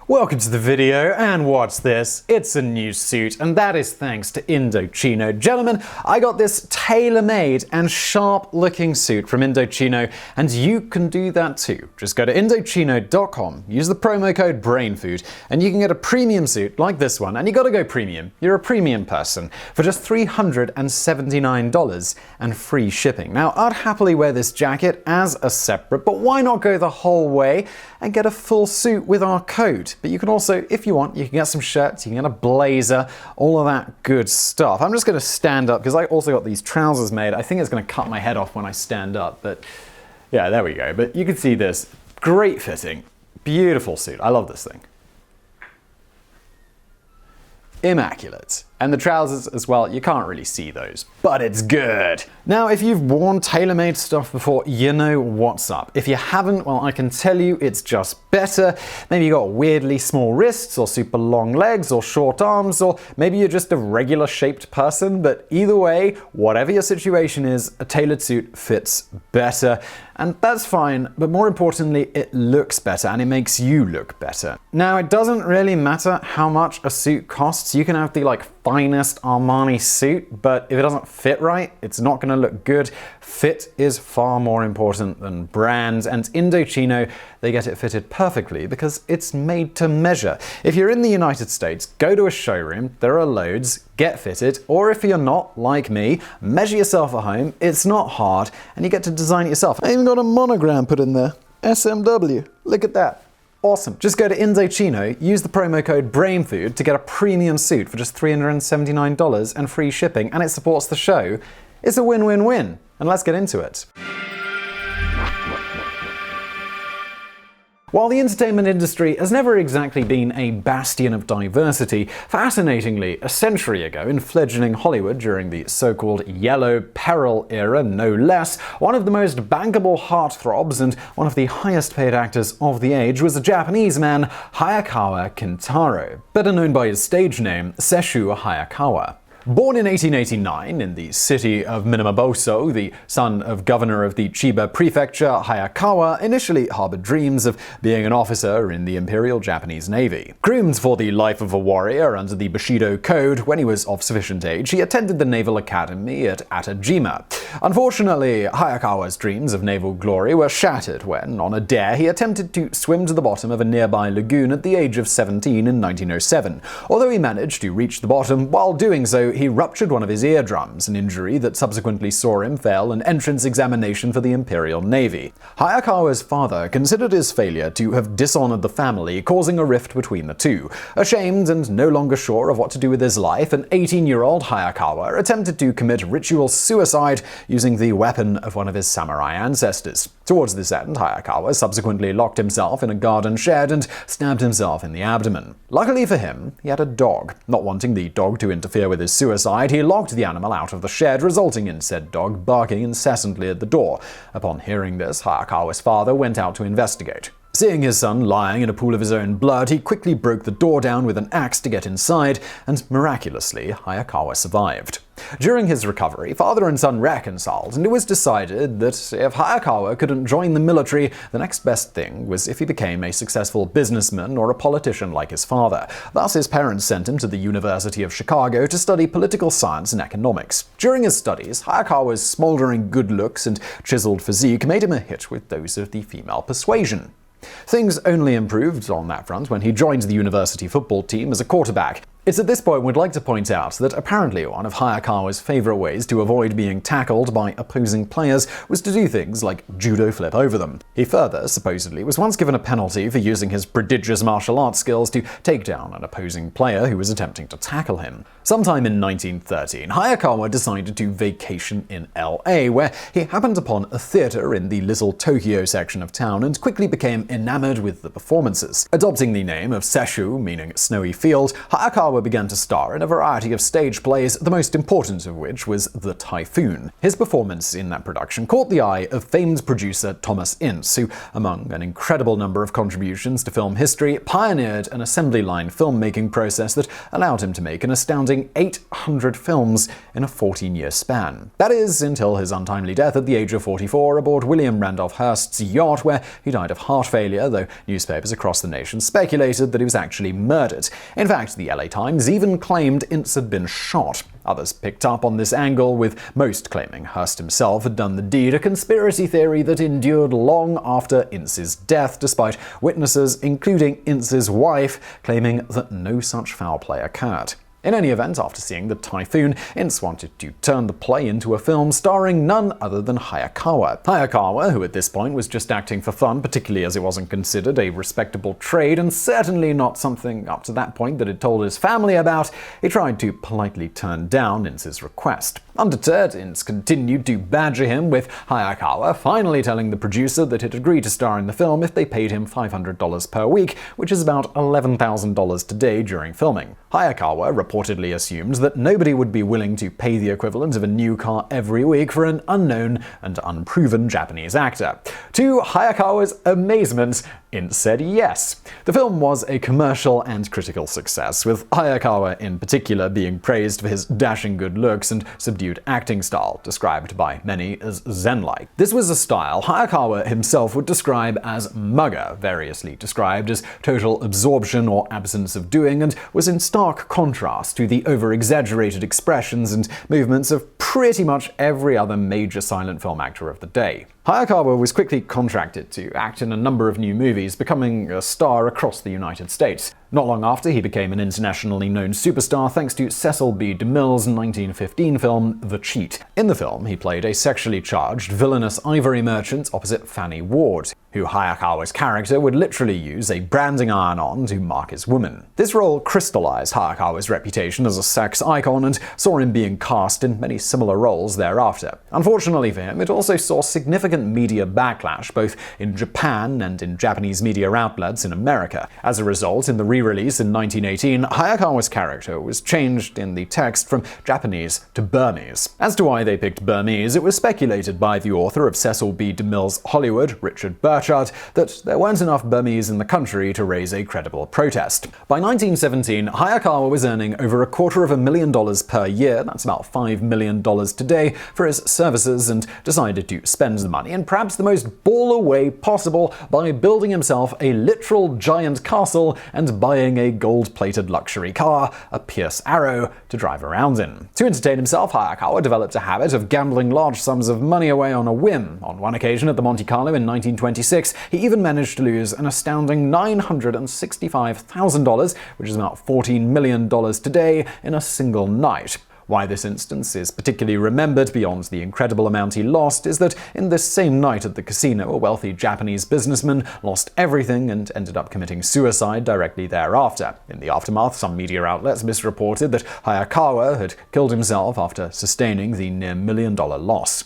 Welcome to the video, and what's this? It's a new suit, and that is thanks to Indochino. Gentlemen, I got this tailor-made and sharp-looking suit from Indochino, and you can do that too. Just go to Indochino.com, use the promo code BRAINFOOD, and you can get a premium suit like this one, and you gotta go premium. You're a premium person, for just $379 and free shipping. Now, I'd happily wear this jacket as a separate, but why not go the whole way and get a full suit with our code? But you can also, if you want, you can get some shirts, you can get a blazer, all of that good stuff. I'm just going to stand up because I also got these trousers made. I think it's going to cut my head off when I stand up, but yeah, there we go. But you can see this. Great fitting, beautiful suit. I love this thing. Immaculate. And the trousers as well, you can't really see those, but it's good. Now, if you've worn tailor-made stuff before, you know what's up. If you haven't, well, I can tell you it's just better. Maybe you got weirdly small wrists, or super long legs, or short arms, or maybe you're just a regular shaped person, but either way, whatever your situation is, a tailored suit fits better. And that's fine, but more importantly, it looks better and it makes you look better. Now, it doesn't really matter how much a suit costs. You can have the finest Armani suit, but if it doesn't fit right, it's not going to look good. Fit is far more important than brand, and Indochino, they get it fitted perfectly because it's made to measure. If you're in the United States, go to a showroom, there are loads, get fitted, or if you're not, like me, measure yourself at home. It's not hard, and you get to design it yourself. I even got a monogram put in there. SMW. Look at that. Awesome. Just go to Indochino, use the promo code BRAINFOOD to get a premium suit for just $379 and free shipping, and it supports the show. It's a win-win-win. And let's get into it. While the entertainment industry has never exactly been a bastion of diversity, fascinatingly, a century ago in fledgling Hollywood during the so-called Yellow Peril era, no less, one of the most bankable heartthrobs and one of the highest paid actors of the age was a Japanese man, Hayakawa Kintarō, better known by his stage name, Sessue Hayakawa. Born in 1889 in the city of Minamoboso, the son of governor of the Chiba prefecture, Hayakawa initially harbored dreams of being an officer in the Imperial Japanese Navy. Groomed for the life of a warrior under the Bushido Code, when he was of sufficient age, he attended the Naval Academy at Atajima. Unfortunately, Hayakawa's dreams of naval glory were shattered when, on a dare, he attempted to swim to the bottom of a nearby lagoon at the age of 17 in 1907. Although he managed to reach the bottom, while doing so, he ruptured one of his eardrums, an injury that subsequently saw him fail an entrance examination for the Imperial Navy. Hayakawa's father considered his failure to have dishonored the family, causing a rift between the two. Ashamed and no longer sure of what to do with his life, an 18-year-old Hayakawa attempted to commit ritual suicide using the weapon of one of his samurai ancestors. Towards this end, Hayakawa subsequently locked himself in a garden shed and stabbed himself in the abdomen. Luckily for him, he had a dog. Not wanting the dog to interfere with his suicide, he locked the animal out of the shed, resulting in said dog barking incessantly at the door. Upon hearing this, Hayakawa's father went out to investigate. Seeing his son lying in a pool of his own blood, he quickly broke the door down with an axe to get inside, and miraculously, Hayakawa survived. During his recovery, father and son reconciled, and it was decided that if Hayakawa couldn't join the military, the next best thing was if he became a successful businessman or a politician like his father. Thus, his parents sent him to the University of Chicago to study political science and economics. During his studies, Hayakawa's smoldering good looks and chiseled physique made him a hit with those of the female persuasion. Things only improved on that front when he joined the university football team as a quarterback. It's at this point we'd like to point out that apparently one of Hayakawa's favorite ways to avoid being tackled by opposing players was to do things like judo flip over them. He further, supposedly, was once given a penalty for using his prodigious martial arts skills to take down an opposing player who was attempting to tackle him. Sometime in 1913, Hayakawa decided to vacation in LA, where he happened upon a theater in the Little Tokyo section of town and quickly became enamored with the performances. Adopting the name of Sessue, meaning snowy field, Hayakawa Hayakawa began to star in a variety of stage plays, the most important of which was The Typhoon. His performance in that production caught the eye of famed producer Thomas Ince, who, among an incredible number of contributions to film history, pioneered an assembly line filmmaking process that allowed him to make an astounding 800 films in a 14-year span. That is, until his untimely death at the age of 44 aboard William Randolph Hearst's yacht, where he died of heart failure, though newspapers across the nation speculated that he was actually murdered. In fact, the LA Times even claimed Ince had been shot. Others picked up on this angle, with most claiming Hearst himself had done the deed, a conspiracy theory that endured long after Ince's death, despite witnesses, including Ince's wife, claiming that no such foul play occurred. In any event, after seeing The Typhoon, Ince wanted to turn the play into a film starring none other than Hayakawa. Hayakawa, who at this point was just acting for fun, particularly as it wasn't considered a respectable trade and certainly not something up to that point that he'd told his family about, he tried to politely turn down Ince's request. Undeterred, Ince continued to badger him, with Hayakawa finally telling the producer that he'd agreed to star in the film if they paid him $500 per week, which is about $11,000 today during filming. Hayakawa reportedly assumed that nobody would be willing to pay the equivalent of a new car every week for an unknown and unproven Japanese actor. To Hayakawa's amazement, Ince said yes. The film was a commercial and critical success, with Hayakawa in particular being praised for his dashing good looks and subdued acting style, described by many as zen-like. This was a style Hayakawa himself would describe as mugger, variously described as total absorption or absence of doing, and was in stark contrast to the over-exaggerated expressions and movements of pretty much every other major silent film actor of the day. Hayakawa was quickly contracted to act in a number of new movies, becoming a star across the United States. Not long after, he became an internationally known superstar thanks to Cecil B. DeMille's 1915 film The Cheat. In the film, he played a sexually charged, villainous ivory merchant opposite Fanny Ward, who Hayakawa's character would literally use a branding iron on to mark his woman. This role crystallized Hayakawa's reputation as a sex icon and saw him being cast in many similar roles thereafter. Unfortunately for him, it also saw significant media backlash both in Japan and in Japanese media outlets in America. As a result, in the re-release in 1918, Hayakawa's character was changed in the text from Japanese to Burmese. As to why they picked Burmese, it was speculated by the author of Cecil B. DeMille's Hollywood, Richard Burchard, that there weren't enough Burmese in the country to raise a credible protest. By 1917, Hayakawa was earning over $250,000 per year, that's about $5 million today, for his services, and decided to spend the money in perhaps the most baller way possible by building himself a literal giant castle and buying a gold-plated luxury car, a Pierce Arrow, to drive around in. To entertain himself, Hayakawa developed a habit of gambling large sums of money away on a whim. On one occasion at the Monte Carlo in 1926, he even managed to lose an astounding $965,000, which is about $14 million today, in a single night. Why this instance is particularly remembered beyond the incredible amount he lost is that in this same night at the casino, a wealthy Japanese businessman lost everything and ended up committing suicide directly thereafter. In the aftermath, some media outlets misreported that Hayakawa had killed himself after sustaining the near $1 million loss.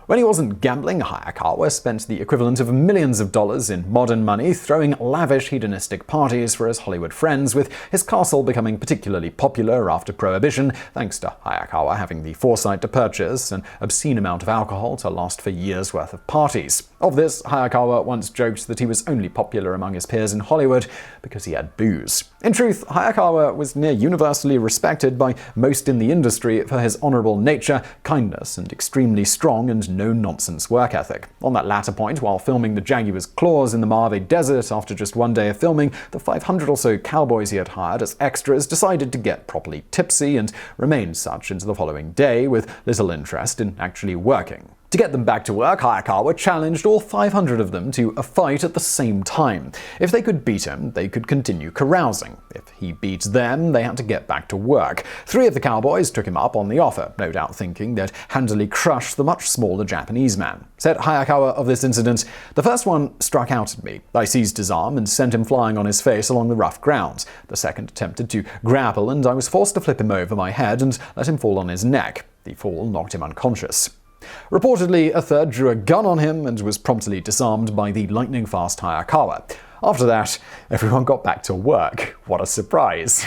When he wasn't gambling, Hayakawa spent the equivalent of millions of dollars in modern money throwing lavish hedonistic parties for his Hollywood friends, with his castle becoming particularly popular after Prohibition, thanks to Hayakawa having the foresight to purchase an obscene amount of alcohol to last for years' worth of parties. Of this, Hayakawa once joked that he was only popular among his peers in Hollywood because he had booze. In truth, Hayakawa was near universally respected by most in the industry for his honorable nature, kindness, and extremely strong and no-nonsense work ethic. On that latter point, while filming the Jaguar's Claws in the Mojave Desert after just one day of filming, the 500 or so cowboys he had hired as extras decided to get properly tipsy and remained such into the following day, with little interest in actually working. To get them back to work, Hayakawa challenged all 500 of them to a fight at the same time. If they could beat him, they could continue carousing. If he beat them, they had to get back to work. 3 of the cowboys took him up on the offer, no doubt thinking they'd handily crush the much smaller Japanese man. Said Hayakawa of this incident, "The first one struck out at me. I seized his arm and sent him flying on his face along the rough ground. The second attempted to grapple, and I was forced to flip him over my head and let him fall on his neck. The fall knocked him unconscious." Reportedly, a third drew a gun on him and was promptly disarmed by the lightning-fast Hayakawa. After that, everyone got back to work. What a surprise.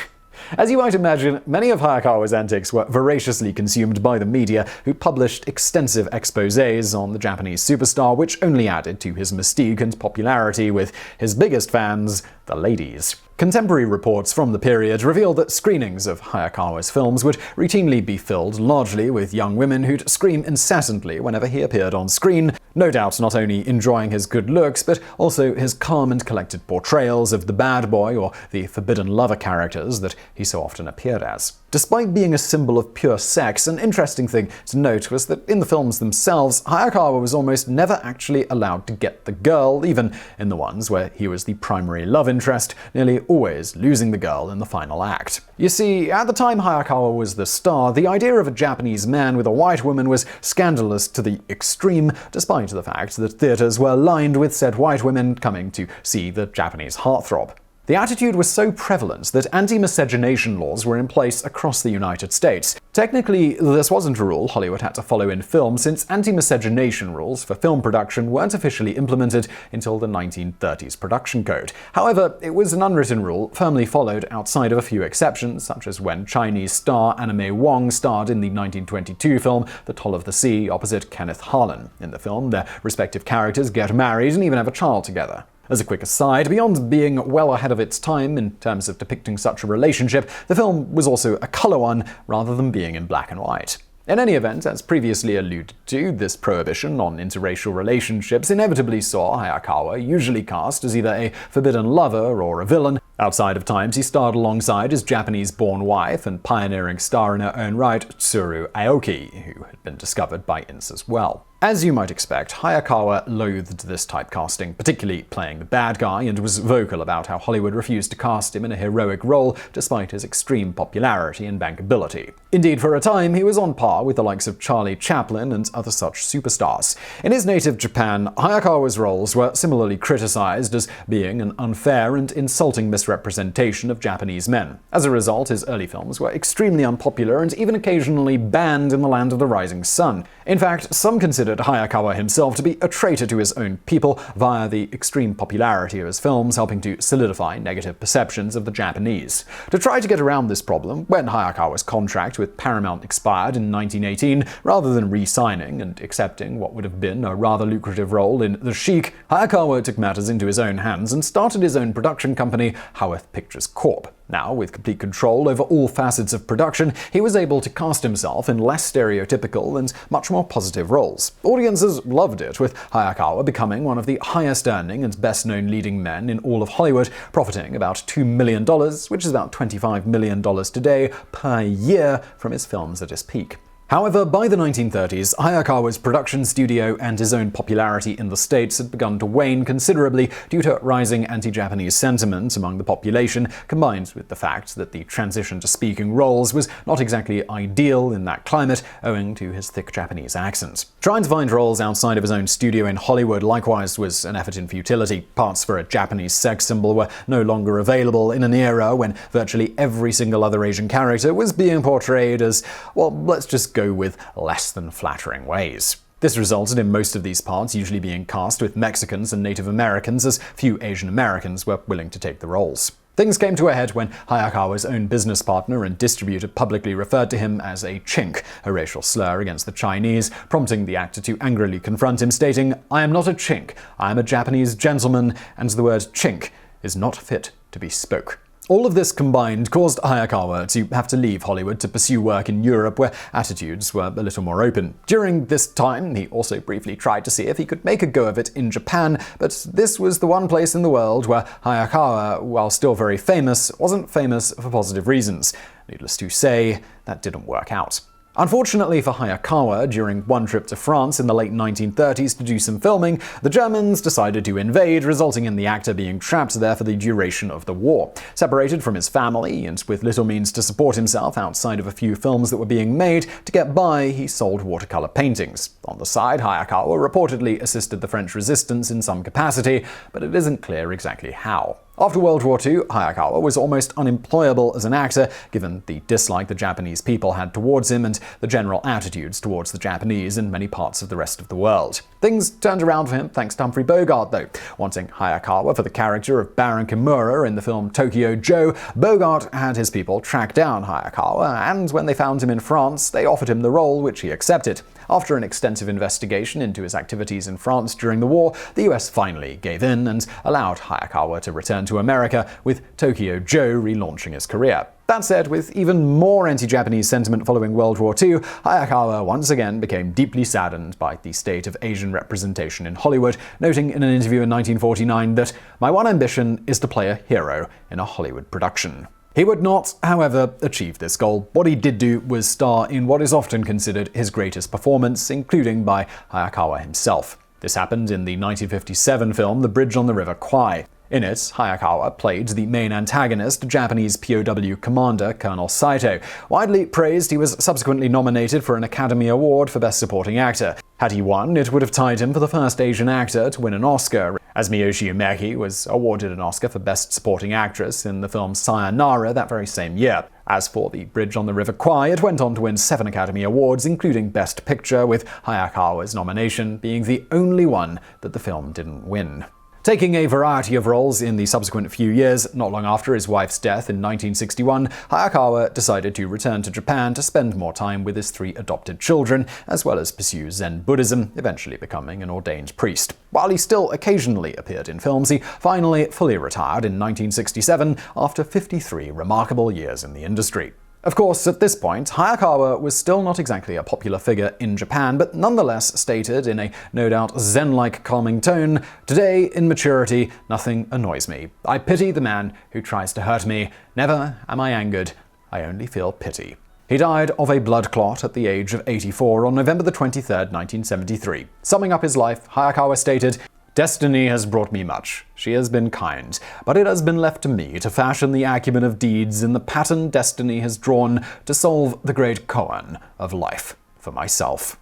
As you might imagine, many of Hayakawa's antics were voraciously consumed by the media, who published extensive exposés on the Japanese superstar, which only added to his mystique and popularity with his biggest fans, the ladies. Contemporary reports from the period reveal that screenings of Hayakawa's films would routinely be filled largely with young women who'd scream incessantly whenever he appeared on screen, no doubt not only enjoying his good looks, but also his calm and collected portrayals of the bad boy or the forbidden lover characters that he so often appeared as. Despite being a symbol of pure sex, an interesting thing to note was that in the films themselves, Hayakawa was almost never actually allowed to get the girl, even in the ones where he was the primary love interest, nearly always losing the girl in the final act. You see, at the time Hayakawa was the star, the idea of a Japanese man with a white woman was scandalous to the extreme, despite the fact that theaters were lined with said white women coming to see the Japanese heartthrob. The attitude was so prevalent that anti-miscegenation laws were in place across the United States. Technically, this wasn't a rule Hollywood had to follow in film, since anti-miscegenation rules for film production weren't officially implemented until the 1930s Production Code. However, it was an unwritten rule firmly followed outside of a few exceptions, such as when Chinese star Anna May Wong starred in the 1922 film The Toll of the Sea opposite Kenneth Harlan. In the film, their respective characters get married and even have a child together. As a quick aside, beyond being well ahead of its time in terms of depicting such a relationship, the film was also a color one rather than being in black and white. In any event, as previously alluded to, this prohibition on interracial relationships inevitably saw Hayakawa usually cast as either a forbidden lover or a villain. Outside of times, he starred alongside his Japanese-born wife and pioneering star in her own right, Tsuru Aoki, who had been discovered by Ince as well. As you might expect, Hayakawa loathed this typecasting, particularly playing the bad guy, and was vocal about how Hollywood refused to cast him in a heroic role despite his extreme popularity and bankability. Indeed, for a time, he was on par with the likes of Charlie Chaplin and other such superstars. In his native Japan, Hayakawa's roles were similarly criticized as being an unfair and insulting misrepresentation of Japanese men. As a result, his early films were extremely unpopular and even occasionally banned in the land of the rising sun. In fact, some considered Hayakawa himself to be a traitor to his own people via the extreme popularity of his films, helping to solidify negative perceptions of the Japanese. To try to get around this problem, when Hayakawa's contract with Paramount expired in 1918, rather than re-signing and accepting what would have been a rather lucrative role in The Sheik, Hayakawa took matters into his own hands and started his own production company, Howarth Pictures Corp. Now, with complete control over all facets of production, he was able to cast himself in less stereotypical and much more positive roles. Audiences loved it, with Hayakawa becoming one of the highest-earning and best-known leading men in all of Hollywood, profiting about $2 million, which is about $25 million today, per year from his films at his peak. However, by the 1930s, Hayakawa's production studio and his own popularity in the States had begun to wane considerably due to rising anti-Japanese sentiment among the population, combined with the fact that the transition to speaking roles was not exactly ideal in that climate, owing to his thick Japanese accent. Trying to find roles outside of his own studio in Hollywood likewise was an effort in futility. Parts for a Japanese sex symbol were no longer available in an era when virtually every single other Asian character was being portrayed as, well, let's just go with less than flattering ways. This resulted in most of these parts usually being cast with Mexicans and Native Americans, as few Asian Americans were willing to take the roles. Things came to a head when Hayakawa's own business partner and distributor publicly referred to him as a chink, a racial slur against the Chinese, prompting the actor to angrily confront him, stating, "I am not a chink, I am a Japanese gentleman, and the word chink is not fit to be spoke." All of this combined caused Hayakawa to have to leave Hollywood to pursue work in Europe, where attitudes were a little more open. During this time, he also briefly tried to see if he could make a go of it in Japan, but this was the one place in the world where Hayakawa, while still very famous, wasn't famous for positive reasons. Needless to say, that didn't work out. Unfortunately for Hayakawa, during one trip to France in the late 1930s to do some filming, the Germans decided to invade, resulting in the actor being trapped there for the duration of the war. Separated from his family, and with little means to support himself outside of a few films that were being made, to get by, he sold watercolor paintings. On the side, Hayakawa reportedly assisted the French resistance in some capacity, but it isn't clear exactly how. After World War II, Hayakawa was almost unemployable as an actor, given the dislike the Japanese people had towards him and the general attitudes towards the Japanese in many parts of the rest of the world. Things turned around for him thanks to Humphrey Bogart, though. Wanting Hayakawa for the character of Baron Kimura in the film Tokyo Joe, Bogart had his people track down Hayakawa, and when they found him in France, they offered him the role, which he accepted. After an extensive investigation into his activities in France during the war, the US finally gave in and allowed Hayakawa to return to America, with Tokyo Joe relaunching his career. That said, with even more anti-Japanese sentiment following World War II, Hayakawa once again became deeply saddened by the state of Asian representation in Hollywood, noting in an interview in 1949 that, "My one ambition is to play a hero in a Hollywood production." He would not, however, achieve this goal. What he did do was star in what is often considered his greatest performance, including by Hayakawa himself. This happened in the 1957 film The Bridge on the River Kwai. In it, Hayakawa played the main antagonist, Japanese POW commander Colonel Saito. Widely praised, he was subsequently nominated for an Academy Award for Best Supporting Actor. Had he won, it would have tied him for the first Asian actor to win an Oscar, as Miyoshi Umeki was awarded an Oscar for Best Supporting Actress in the film Sayonara that very same year. As for The Bridge on the River Kwai, it went on to win 7 Academy Awards, including Best Picture, with Hayakawa's nomination being the only one that the film didn't win. Taking a variety of roles in the subsequent few years, not long after his wife's death in 1961, Hayakawa decided to return to Japan to spend more time with his 3 adopted children, as well as pursue Zen Buddhism, eventually becoming an ordained priest. While he still occasionally appeared in films, he finally fully retired in 1967 after 53 remarkable years in the industry. Of course, at this point, Hayakawa was still not exactly a popular figure in Japan, but nonetheless stated in a no doubt Zen-like calming tone, "Today, in maturity, nothing annoys me. I pity the man who tries to hurt me. Never am I angered. I only feel pity." He died of a blood clot at the age of 84 on November 23, 1973. Summing up his life, Hayakawa stated, "Destiny has brought me much. She has been kind, but it has been left to me to fashion the acumen of deeds in the pattern destiny has drawn to solve the great koan of life for myself."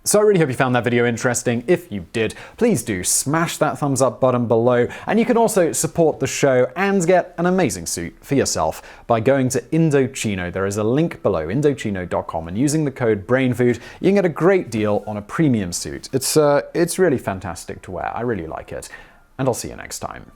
So I really hope you found that video interesting. If you did, please do smash that thumbs up button below, and you can also support the show and get an amazing suit for yourself by going to Indochino. There is a link below, Indochino.com, and using the code BRAINFOOD, you can get a great deal on a premium suit. It's really fantastic to wear. I really like it, and I'll see you next time.